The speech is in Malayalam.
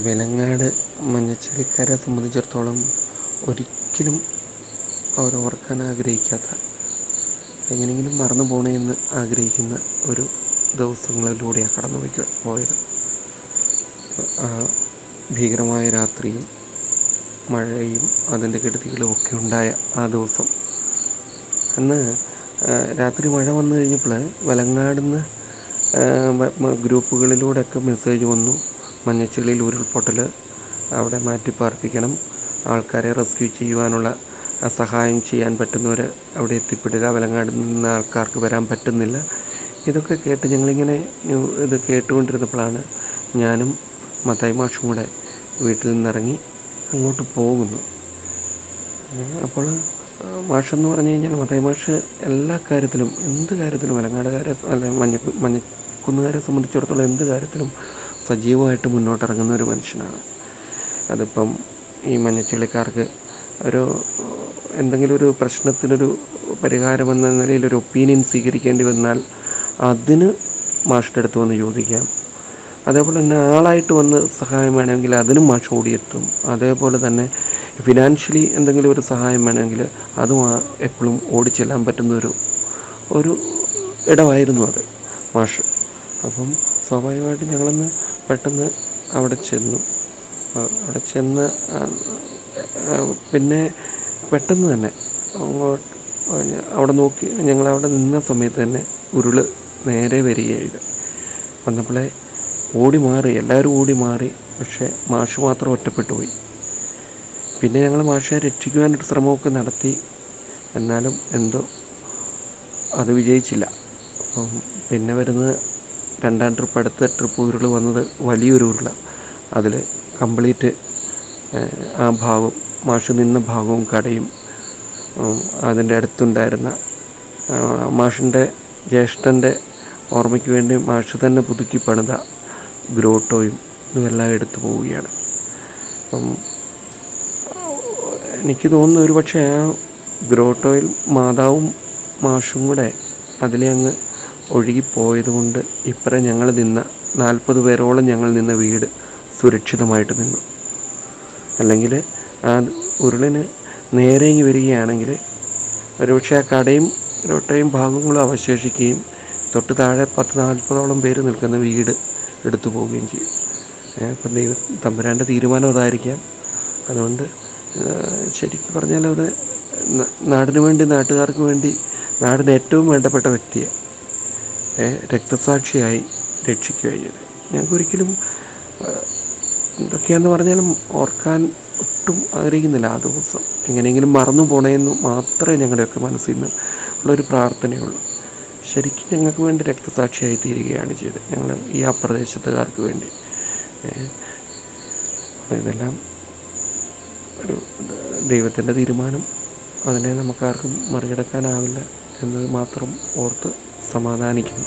വെലങ്ങാട് മഞ്ഞച്ചില്ലക്കാരെ സംബന്ധിച്ചിടത്തോളം ഒരിക്കലും അവർ ഓർക്കാൻ ആഗ്രഹിക്കാത്ത, എങ്ങനെയെങ്കിലും മറന്നു പോകണേ എന്ന് ആഗ്രഹിക്കുന്ന ഒരു ദിവസങ്ങളിലൂടെയാണ് കടന്നു പോയത്. ആ ഭീകരമായ രാത്രിയും മഴയും അതിൻ്റെ കെടുതികളും ഒക്കെ ഉണ്ടായ ആ ദിവസം, അന്ന് രാത്രി മഴ വന്നു കഴിഞ്ഞപ്പോൾ വെലങ്ങാടുന്ന് ഗ്രൂപ്പുകളിലൂടെയൊക്കെ മെസ്സേജ് വന്നു, മഞ്ഞച്ചില്ലയിൽ ഉരുൾപൊട്ടൽ, അവിടെ മാറ്റിപ്പാർപ്പിക്കണം, ആൾക്കാരെ റെസ്ക്യൂ ചെയ്യുവാനുള്ള സഹായം ചെയ്യാൻ പറ്റുന്നവർ അവിടെ എത്തിപ്പെടുക, വെലങ്ങാട് നിന്ന് ആൾക്കാർക്ക് വരാൻ പറ്റുന്നില്ല. ഇതൊക്കെ കേട്ട് ഞങ്ങളിങ്ങനെ ഇത് കേട്ടുകൊണ്ടിരുന്നപ്പോഴാണ് ഞാനും മത്തായി മാഷും കൂടെ വീട്ടിൽ നിന്നിറങ്ങി അങ്ങോട്ട് പോകുന്നു. അപ്പോൾ മാഷെന്ന് പറഞ്ഞു കഴിഞ്ഞാൽ മത്തായി മാഷ് എല്ലാ കാര്യത്തിലും, എന്ത് കാര്യത്തിലും വെലങ്ങാടുകാരെ അല്ല മഞ്ഞക്കുന്നുകാരെ സംബന്ധിച്ചിടത്തോളം എന്ത് കാര്യത്തിലും സജീവമായിട്ട് മുന്നോട്ടിറങ്ങുന്ന ഒരു മനുഷ്യനാണ്. അതിപ്പം ഈ മഞ്ഞച്ചില്ലക്കാർക്ക് ഒരു എന്തെങ്കിലും ഒരു പ്രശ്നത്തിനൊരു പരിഹാരമെന്ന നിലയിലൊരു ഒപ്പീനിയൻ സ്വീകരിക്കേണ്ടി വന്നാൽ അതിന് മാഷിൻ്റെ അടുത്ത് വന്ന് ചോദിക്കാം. അതേപോലെ തന്നെ ആളായിട്ട് വന്ന് സഹായം വേണമെങ്കിൽ അതിനും മാഷ് ഓടിയെത്തും. അതേപോലെ തന്നെ ഫിനാൻഷ്യലി എന്തെങ്കിലും ഒരു സഹായം വേണമെങ്കിൽ അതും എപ്പോഴും ഓടിച്ചെല്ലാൻ പറ്റുന്ന ഒരു ഇടമായിരുന്നു അത് മാഷ്. അപ്പം സ്വാഭാവികമായിട്ടും ഞങ്ങളൊന്ന് പെട്ടെന്ന് അവിടെ ചെന്നു. അവിടെ ചെന്ന് പിന്നെ പെട്ടെന്ന് തന്നെ അവിടെ നോക്കി, ഞങ്ങളവിടെ നിന്ന സമയത്ത് തന്നെ ഉരുൾ നേരെ വരികയായിരുന്നു. വന്നപ്പോഴേ ഓടി മാറി, എല്ലാവരും ഓടി മാറി. പക്ഷേ മാഷ് മാത്രം ഒറ്റപ്പെട്ടു പോയി. പിന്നെ ഞങ്ങൾ മാഷെ രക്ഷിക്കുവാനൊരു ശ്രമമൊക്കെ നടത്തി, എന്നാലും എന്തോ അത് വിജയിച്ചില്ല. അപ്പം പിന്നെ വരുന്നത് രണ്ടാം ട്രിപ്പ്, അടുത്ത ട്രിപ്പ് ഉരുൾ വന്നത് വലിയൊരു ഉരുള. അതിൽ കംപ്ലീറ്റ് ആ ഭാഗം, മാഷ് നിന്ന ഭാഗവും കടയും അതിൻ്റെ അടുത്തുണ്ടായിരുന്ന മാഷിൻ്റെ ജ്യേഷ്ഠൻ്റെ ഓർമ്മയ്ക്ക് വേണ്ടി മാഷ് തന്നെ പുതുക്കി പണിത ഗ്രോട്ടോയും ഇതെല്ലാം എടുത്തു പോവുകയാണ്. അപ്പം എനിക്ക് തോന്നുന്നു ഒരു പക്ഷേ ആ ഗ്രോട്ടോയിൽ മാതാവും മാഷും കൂടെ അതിലെ അങ്ങ് ഒഴുകിപ്പോയത് കൊണ്ട് ഇപ്പറേ ഞങ്ങൾ നിന്ന 40 പേരോളം ഞങ്ങൾ നിന്ന വീട് സുരക്ഷിതമായിട്ട് നിന്നു. അല്ലെങ്കിൽ ആ ഉരുളിന് നേരെങ്ങി വരികയാണെങ്കിൽ ഒരുപക്ഷെ ആ കടയും ഗ്രോട്ടോയും ഭാഗങ്ങളും അവശേഷിക്കുകയും തൊട്ട് താഴെ 10-40ഓളം പേര് നിൽക്കുന്ന വീട് എടുത്തു പോവുകയും ചെയ്യും. ഇപ്പം തമ്പുരാൻ്റെ തീരുമാനം അതായിരിക്കാം. അതുകൊണ്ട് ശരിക്കും പറഞ്ഞാൽ അത് നാടിനു വേണ്ടി, നാട്ടുകാർക്ക് വേണ്ടി, നാടിന് ഏറ്റവും വേണ്ടപ്പെട്ട വ്യക്തിയെ രക്തസാക്ഷിയായി രക്ഷിക്കുകയാണ് ചെയ്തത്. ഞങ്ങൾക്കൊരിക്കലും എന്തൊക്കെയാണെന്ന് പറഞ്ഞാലും ഓർക്കാൻ ഒട്ടും ആഗ്രഹിക്കുന്നില്ല. ആ ദിവസം എങ്ങനെയെങ്കിലും മറന്നു പോണേന്ന് മാത്രമേ ഞങ്ങളുടെയൊക്കെ മനസ്സിൽ നിന്ന് ഉള്ളൊരു പ്രാർത്ഥനയുള്ളൂ. ശരിക്കും ഞങ്ങൾക്ക് വേണ്ടി രക്തസാക്ഷിയായി തീരുകയാണ് ചെയ്തത്, ഞങ്ങൾ ഈ ആ പ്രദേശത്തുകാർക്ക് വേണ്ടി. ഇതെല്ലാം ഒരു ദൈവത്തിൻ്റെ തീരുമാനം, അതിനെ നമുക്കാർക്കും മറികടക്കാനാവില്ല എന്നത് മാത്രം ഓർത്ത് സമാധാനിക്കുന്നു.